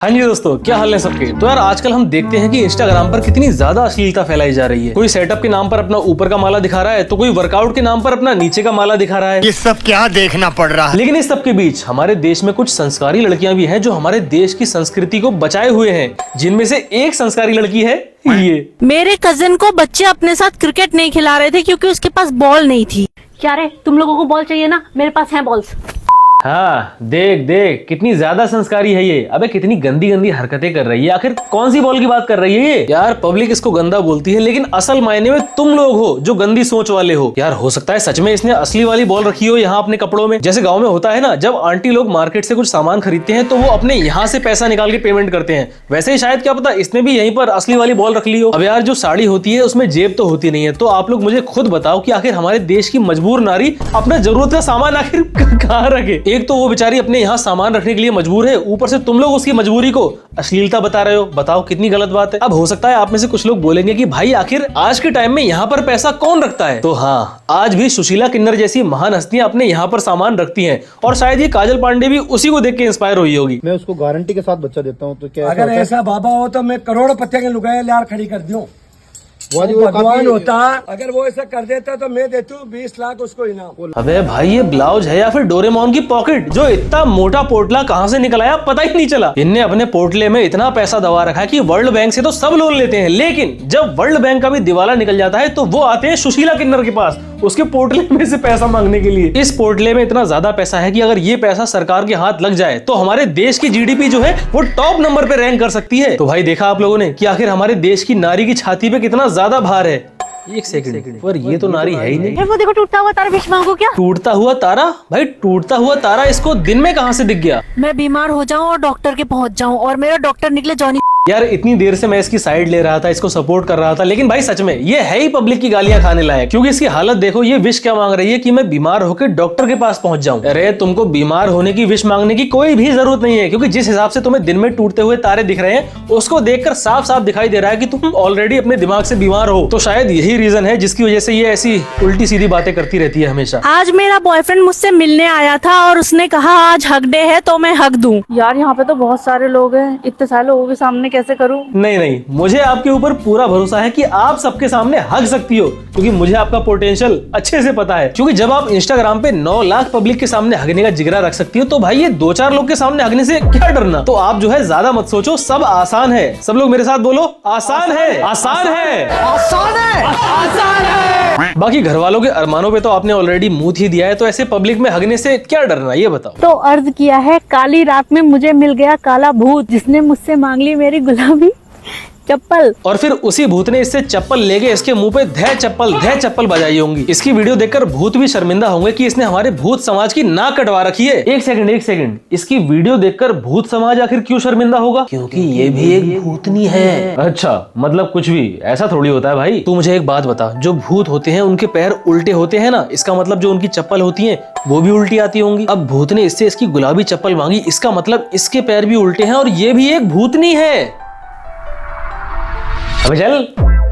हाँ जी दोस्तों, क्या हाल है सबके। तो यार आजकल हम देखते हैं कि इंस्टाग्राम पर कितनी ज्यादा अश्लीलता फैलाई जा रही है। कोई सेटअप के नाम पर अपना ऊपर का माला दिखा रहा है तो कोई वर्कआउट के नाम पर अपना नीचे का माला दिखा रहा है। ये सब क्या देखना पड़ रहा है। लेकिन इस सब के बीच हमारे देश में कुछ संस्कारी लड़कियां भी हैं जो हमारे देश की संस्कृति को बचाए हुए हैं, जिनमें से एक संस्कारी लड़की है ये। मेरे कजिन को बच्चे अपने साथ क्रिकेट नहीं खिला रहे थे क्योंकि उसके पास बॉल नहीं थी। क्या रे, तुम लोगों को बॉल चाहिए ना, मेरे पास है बॉल्स। हाँ देख देख कितनी ज्यादा संस्कारी है ये। अबे कितनी गंदी गंदी हरकतें कर रही है। आखिर कौन सी बॉल की बात कर रही है ये। यार पब्लिक इसको गंदा बोलती है, लेकिन असल मायने में तुम लोग हो जो गंदी सोच वाले हो। यार हो सकता है सच में इसने असली वाली बॉल रखी हो यहाँ अपने कपड़ों में। जैसे गाँव में होता है ना, जब आंटी लोग मार्केट से कुछ सामान खरीदते हैं तो वो अपने यहाँ से पैसा निकाल के पेमेंट करते हैं, वैसे ही शायद क्या पता इसने भी यहीं पर असली वाली बॉल रख ली हो। अब यार जो साड़ी होती है उसमें जेब तो होती नहीं है, तो आप लोग मुझे खुद बताओ कि आखिर हमारे देश की मजबूर नारी अपना जरूरत का सामान आखिर कहाँ रखे। एक तो वो बेचारी अपने यहाँ सामान रखने के लिए मजबूर है, ऊपर से तुम लोग उसकी मजबूरी को अश्लीलता बता रहे हो। बताओ कितनी गलत बात है। अब हो सकता है आप में से कुछ लोग बोलेंगे कि भाई आखिर आज के टाइम में यहाँ पर पैसा कौन रखता है। तो हाँ, आज भी सुशीला किन्नर जैसी महान हस्तियां अपने यहाँ पर सामान रखती हैं, और शायद ये काजल पांडे भी उसी को देख के इंस्पायर हुई होगी। मैं उसको गारंटी के साथ बच्चा देता हूँ। तो क्या अगर ऐसा बाबा हो तो मैं करोड़ पत्ते के लुगाए लार खड़ी कर दूं। वो भगवान होता, अगर वो ऐसा कर देता तो मैं देता हूँ 20 लाख उसको इनाम। अबे भाई ये ब्लाउज है या फिर डोरेमोन की पॉकेट? जो इतना मोटा पोटला कहाँ से निकल आया पता ही नहीं चला। इनने अपने पोटले में इतना पैसा दबा रखा है कि वर्ल्ड बैंक से तो सब लोन लेते हैं, लेकिन जब वर्ल्ड बैंक का भी दिवाला निकल जाता है तो वो आते हैं सुशीला किन्नर के पास उसके पोटले में से पैसा मांगने के लिए। इस पोटले में इतना ज्यादा पैसा है कि अगर ये पैसा सरकार के हाथ लग जाए तो हमारे देश की जीडीपी जो है वो टॉप नंबर पे रैंक कर सकती है। तो भाई देखा आप लोगों ने कि आखिर हमारे देश की नारी की छाती पे कितना ज्यादा भार है। एक सेकंड, पर ये तो नारी है ही नहीं। वो देखो टूटता हुआ तारा, विश मांगो क्या? टूटता हुआ तारा? भाई टूटता हुआ तारा इसको दिन में कहाँ से दिख गया? मैं बीमार हो जाऊं और डॉक्टर के पहुंच जाऊं और मेरा डॉक्टर निकले जॉनी। यार इतनी देर से मैं इसकी साइड ले रहा था, इसको सपोर्ट कर रहा था, लेकिन भाई सच में ये है ही पब्लिक की गालियां खाने लायक। क्योंकि इसकी हालत देखो, ये विश क्या मांग रही है कि मैं बीमार होकर डॉक्टर के पास पहुंच जाऊं। अरे तुमको बीमार होने की विश मांगने की कोई भी जरूरत नहीं है, क्योंकि जिस हिसाब से तुम्हें दिन में टूटते हुए तारे दिख रहे हैं उसको देखकर साफ साफ दिखाई दे रहा है कि तुम ऑलरेडी अपने दिमाग से बीमार हो। तो शायद यही रीजन है जिसकी वजह से ये ऐसी उल्टी सीधी बातें करती रहती है हमेशा। आज मेरा बॉयफ्रेंड मुझसे मिलने आया था और उसने कहा आज हक डे है तो मैं हक दूं। यार यहाँ पे तो बहुत सारे लोग हैं, इतने सारे लोगों के सामने कैसे करूँ? नहीं, मुझे आपके ऊपर पूरा भरोसा है कि आप सबके सामने हक सकती हो, क्योंकि मुझे आपका पोटेंशियल अच्छे से पता है। क्योंकि जब आप इंस्टाग्राम पे 9 लाख पब्लिक के सामने हगने का जिगरा रख सकती हो, तो भाई ये 2-4 लोग के सामने हगने से क्या डरना। तो आप जो है ज्यादा मत सोचो, सब आसान है। सब लोग मेरे साथ बोलो, आसान है, आसान है, आसान है, आसान है। बाकी घर वालों के अरमानों पे तो आपने ऑलरेडी मुंह ही दिया है, तो ऐसे पब्लिक में हगने से क्या डरना, ये बताओ। तो अर्ज किया है, काली रात में मुझे मिल गया काला भूत, जिसने मुझसे मांग ली मेरी गुलाबी चप्पल। और फिर उसी भूत ने इससे चप्पल लेके इसके मुंह पे धै चप्पल बजाई होंगी। इसकी वीडियो देखकर भूत भी शर्मिंदा होंगे कि इसने हमारे भूत समाज की नाक कटवा रखी है। एक सेकंड, इसकी वीडियो देखकर भूत समाज आखिर क्यों शर्मिंदा होगा? क्योंकि ये भी एक भूतनी है। अच्छा, मतलब कुछ भी ऐसा थोड़ी होता है भाई। तू मुझे एक बात बता, जो भूत होते हैं उनके पैर उल्टे होते हैं ना, इसका मतलब जो उनकी चप्पल होती है वो भी उल्टी आती होंगी। अब भूत ने इससे इसकी गुलाबी चप्पल मांगी, इसका मतलब इसके पैर भी उल्टे हैं और ये भी एक भूतनी है। अबे चल,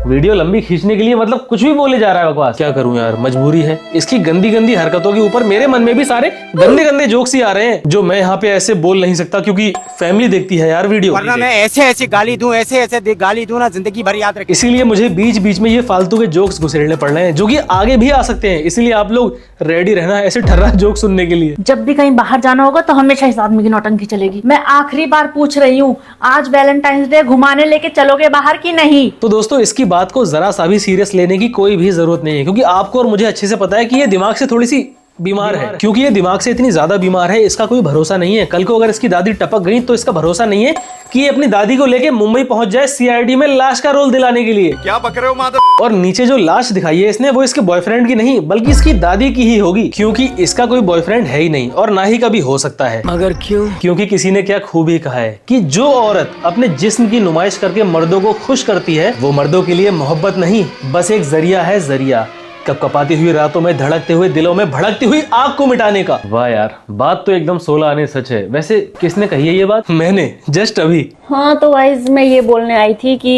वीडियो लंबी खींचने के लिए मतलब कुछ भी बोले जा रहा है बकवास। क्या करूं यार, मजबूरी है। इसकी गंदी गंदी हरकतों के ऊपर मेरे मन में भी सारे गंदे गंदे जोक्स ही आ रहे हैं, जो मैं यहाँ पे ऐसे बोल नहीं सकता क्योंकि फैमिली देखती है यार वीडियो। वरना मैं ऐसे गाली दूं, ऐसे गाली दूं ना, जिंदगी भर याद रखें। इसीलिए मुझे बीच बीच में ये फालतू के जोक्स घुसेड़ने पड़ रहे हैं, जो कि आगे भी आ सकते हैं। इसीलिए आप लोग रेडी रहना ऐसे ठर्रा जोक सुनने के लिए। जब भी कहीं बाहर जाना होगा तो हमेशा इस आदमी की नौटंकी चलेगी। मैं आखिरी बार पूछ रही हूँ, आज वैलेंटाइंस डे घुमाने लेके चलोगे बाहर की नहीं? तो दोस्तों इसकी बात को जरा सा भी सीरियस लेने की कोई भी जरूरत नहीं है, क्योंकि आपको और मुझे अच्छे से पता है कि ये दिमाग से थोड़ी सी बीमार है। क्योंकि ये दिमाग से इतनी ज्यादा बीमार है, इसका कोई भरोसा नहीं है। कल को अगर इसकी दादी टपक गई तो इसका भरोसा नहीं है कि ये अपनी दादी को लेके मुंबई पहुंच जाए सीआईडी में लाश का रोल दिलाने के लिए। क्या बक रहे हो माधव? और नीचे जो लाश दिखाई है इसने, वो इसके बॉयफ्रेंड की नहीं बल्कि इसकी दादी की ही होगी, क्योंकि इसका कोई बॉयफ्रेंड है ही नहीं और ना ही कभी हो सकता है। मगर क्यों? क्योंकि किसी ने क्या खूबी कहा है कि जो औरत अपने जिस्म की नुमाइश करके मर्दों को खुश करती है, वो मर्दों के लिए मोहब्बत नहीं, बस एक जरिया है, जरिया। कपकपाती हुई रातों में, धड़कते हुए दिलों में, भड़कती हुई आग को मिटाने का। वाह यार, बात तो एकदम 16 आने सच है। वैसे किसने कही है ये बात? मैंने, जस्ट अभी। हाँ तो गाइस मैं ये बोलने आई थी कि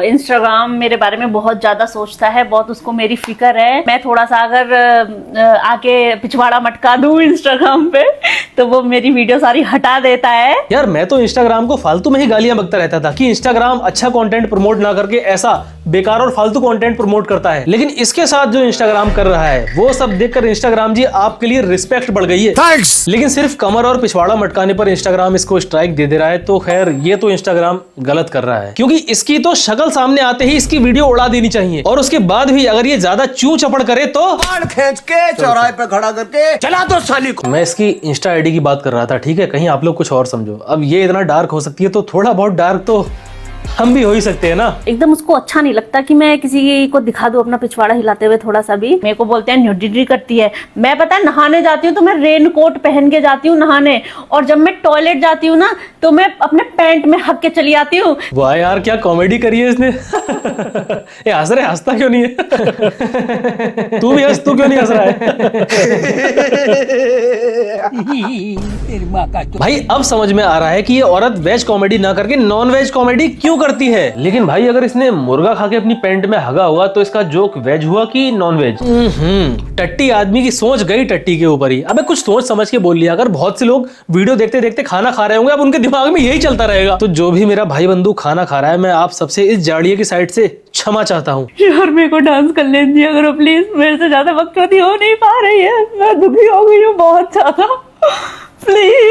इंस्टाग्राम मेरे बारे में बहुत ज्यादा सोचता है, बहुत उसको मेरी फिक्र है। मैं थोड़ा सा अगर आके पिछवाड़ा मटका दूं इंस्टाग्राम पे तो वो मेरी वीडियो सारी हटा देता है। यार मैं तो इंस्टाग्राम को फालतू में ही गालियां बकता रहता था कि इंस्टाग्राम अच्छा कंटेंट प्रमोट ना करके ऐसा बेकार और फालतू कंटेंट प्रमोट करता है, लेकिन इसके साथ जो इंस्टाग्राम कर रहा है वो सब देखकर इंस्टाग्राम जी आपके लिए रिस्पेक्ट बढ़ गई है। थैंक्स। लेकिन सिर्फ कमर और पिछवाड़ा मटकाने पर इंस्टाग्राम इसको स्ट्राइक दे दे रहा है, तो खैर ये तो इंस्टाग्राम गलत कर रहा है, क्योंकि इसकी तो शक्ल सामने आते ही इसकी वीडियो उड़ा देनी चाहिए, और उसके बाद भी अगर ये ज्यादा चू चपड़ करे तो खींच के चौराहे पे खड़ा करके चला दो साली को। मैं इसकी इंस्टा आईडी की बात कर रहा था, ठीक है, कहीं आप लोग कुछ और समझो। अब ये इतना डार्क हो सकती है तो थोड़ा बहुत डार्क तो हम भी हो ही सकते हैं ना। एकदम उसको अच्छा नहीं लगता कि मैं किसी को दिखा दूं अपना पिछवाड़ा हिलाते हुए थोड़ा सा भी। मेरे को बोलते हैं न्यूडिटी करती है। मैं पता है नहाने जाती हूँ तो मैं रेन कोट पहन के जाती हूँ नहाने, और जब मैं टॉयलेट जाती हूँ ना तो मैं अपने पैंट में हक के चली आती हूँ। वाह यार, क्या कॉमेडी करी है इसने। ये हंस रहे, हंसता क्यों नहीं है? तू भी हंस, तू क्यों नहीं हंस रहा है? भाई अब समझ में आ रहा है कि ये औरत वेज कॉमेडी ना करके नॉन वेज कॉमेडी क्यों करती है। लेकिन भाई अगर इसने मुर्गा खा के अपनी पैंट में हगा हुआ तो इसका जोक वेज हुआ कि नॉन वेज? टट्टी आदमी की सोच गई टट्टी के ऊपर ही। अबे कुछ सोच समझ के बोल लिया। अगर बहुत से लोग वीडियो देखते देखते खाना खा रहे होंगे, अब उनके दिमाग में यही चलता रहेगा। तो जो भी मेरा भाई बंधु खाना खा रहा है, मैं आप सबसे इस जाड़िये की साइड से क्षमा चाहता हूँ। यार मेरे को डांस कर लेने दिया करो प्लीज, मेरे से ज्यादा बकचोदी हो नहीं पा रही है, मैं दुखी हो गई हूँ बहुत ज्यादा, प्लीज।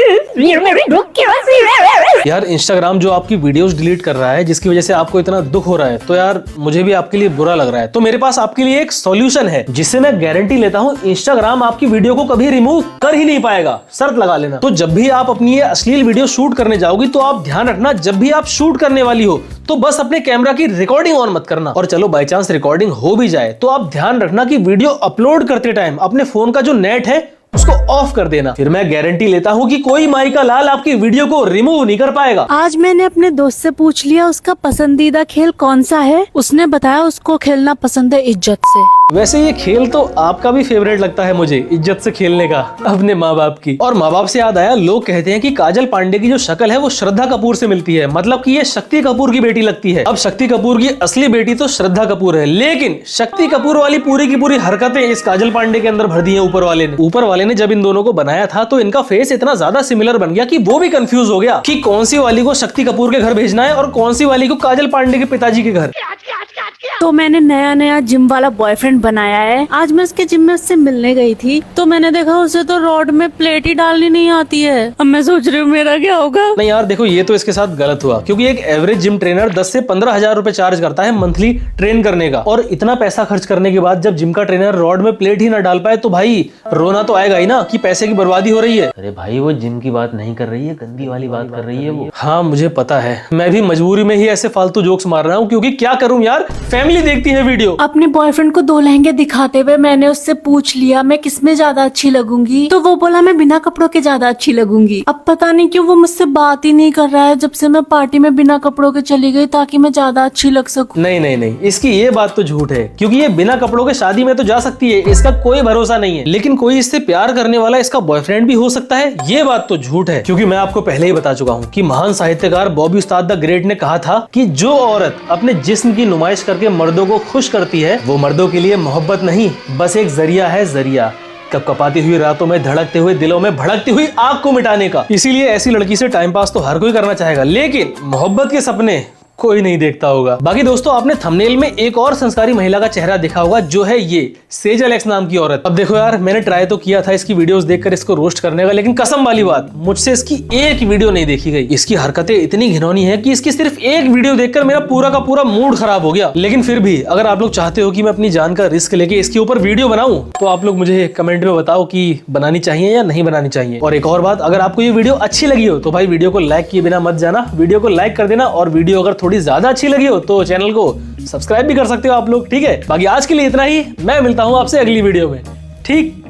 यार इंस्टाग्राम जो आपकी वीडियोस डिलीट कर रहा है, जिसकी वजह से आपको इतना दुख हो रहा है, तो यार मुझे भी आपके लिए बुरा लग रहा है। तो मेरे पास आपके लिए एक सॉल्यूशन है, जिससे मैं गारंटी लेता हूँ इंस्टाग्राम आपकी वीडियो को कभी रिमूव कर ही नहीं पाएगा। शर्त लगा लेना। तो जब भी आप अपनी ये अश्लील वीडियो शूट करने जाओगी तो आप ध्यान रखना, जब भी आप शूट करने वाली हो तो बस अपने कैमरा की रिकॉर्डिंग ऑन मत करना। और चलो बाई चांस रिकॉर्डिंग हो भी जाए तो आप ध्यान रखना कि वीडियो अपलोड करते टाइम अपने फोन का जो नेट है उसको ऑफ कर देना। फिर मैं गारंटी लेता हूँ कि कोई माई का लाल आपकी वीडियो को रिमूव नहीं कर पाएगा। आज मैंने अपने दोस्त से पूछ लिया उसका पसंदीदा खेल कौन सा है। उसने बताया उसको खेलना पसंद है इज्जत से। वैसे ये खेल तो आपका भी फेवरेट लगता है मुझे, इज्जत से खेलने का, अपने माँ बाप की। और माँ बाप से याद आया, लोग कहते हैं कि काजल पांडे की जो शक्ल है वो श्रद्धा कपूर से मिलती है, मतलब कि ये शक्ति कपूर की बेटी लगती है। अब शक्ति कपूर की असली बेटी तो श्रद्धा कपूर है, लेकिन शक्ति कपूर वाली पूरी की पूरी हरकतें इस काजल पांडे के अंदर भर दी है ऊपर वाले ने। जब इन दोनों को बनाया था तो इनका फेस इतना ज्यादा सिमिलर बन गया कि वो भी कंफ्यूज हो गया कि कौन सी वाली को शक्ति कपूर के घर भेजना है और कौन सी वाली को काजल पांडे के पिताजी के घर। तो मैंने नया जिम वाला बॉयफ्रेंड बनाया है। आज मैं उसके जिम में उससे मिलने गई थी तो मैंने देखा उसे तो रॉड में प्लेट ही डालनी नहीं आती है। अब मैं सोच रही हूँ मेरा क्या होगा। नहीं यार देखो, ये तो इसके साथ गलत हुआ, क्योंकि एक एवरेज जिम ट्रेनर 10 से 15,000 रुपए चार्ज करता है मंथली ट्रेन करने का, और इतना पैसा खर्च करने के बाद जब जिम का ट्रेनर रॉड में प्लेट ही ना डाल पाए तो भाई रोना तो आएगा ही ना कि पैसे की बर्बादी हो रही है। अरे भाई वो जिम की बात नहीं कर रही है, गंदी वाली बात कर रही है वो। हाँ मुझे पता है, मैं भी मजबूरी में ही ऐसे फालतू जोक्स मार रहा हूँ, क्योंकि क्या करूँ यार, फैमिली देखती है वीडियो। अपने बॉयफ्रेंड को 2 लहंगे दिखाते हुए मैंने उससे पूछ लिया मैं किसमें ज्यादा अच्छी लगूंगी, तो वो बोला मैं बिना कपड़ों के ज्यादा अच्छी लगूंगी। अब पता नहीं क्यों वो मुझसे बात ही नहीं कर रहा है जब से मैं पार्टी में बिना कपड़ों के चली गई, ताकि मैं ज्यादा अच्छी लग सकूं। नहीं, इसकी ये बात तो झूठ है, क्योंकि ये बिना कपड़ों के शादी में तो जा सकती है, इसका कोई भरोसा नहीं है। लेकिन कोई इससे प्यार करने वाला इसका बॉयफ्रेंड भी हो सकता है, ये बात तो झूठ है। क्योंकि मैं आपको पहले ही बता चुका हूँ कि महान साहित्यकार बॉबी उस्ताद द ग्रेट ने कहा था कि जो औरत अपने जिस्म की नुमाइश करके मर्दों को खुश करती है वो मर्दों के लिए मोहब्बत नहीं, बस एक जरिया है, जरिया कपकपाती हुई रातों में, धड़कते हुए दिलों में, भड़कती हुई आग को मिटाने का। इसीलिए ऐसी लड़की से टाइम पास तो हर कोई करना चाहेगा, लेकिन मोहब्बत के सपने कोई नहीं देखता होगा। बाकी दोस्तों, आपने थंबनेल में एक और संस्कारी महिला का चेहरा देखा होगा, जो है ये सेजल एक्स नाम की औरत। अब देखो यार, मैंने ट्राई तो किया था इसकी वीडियोस देखकर इसको रोस्ट करने का, लेकिन कसम वाली बात, मुझसे इसकी एक वीडियो नहीं देखी गई। इसकी हरकतें इतनी घिनौनी है कि इसकी सिर्फ एक वीडियो देखकर मेरा पूरा का पूरा मूड खराब हो गया। लेकिन फिर भी अगर आप लोग चाहते हो कि मैं अपनी जान का रिस्क लेके इसके ऊपर वीडियो बनाऊं, तो आप लोग मुझे कमेंट में बताओ कि बनानी चाहिए या नहीं बनानी चाहिए। और एक और बात, अगर आपको ये वीडियो अच्छी लगी हो तो भाई वीडियो को लाइक किए बिना मत जाना, वीडियो को लाइक कर देना। और वीडियो अगर थोड़ी ज्यादा अच्छी लगी हो तो चैनल को सब्सक्राइब भी कर सकते हो आप लोग, ठीक है। बाकी आज के लिए इतना ही, मैं मिलता हूं आपसे अगली वीडियो में, ठीक।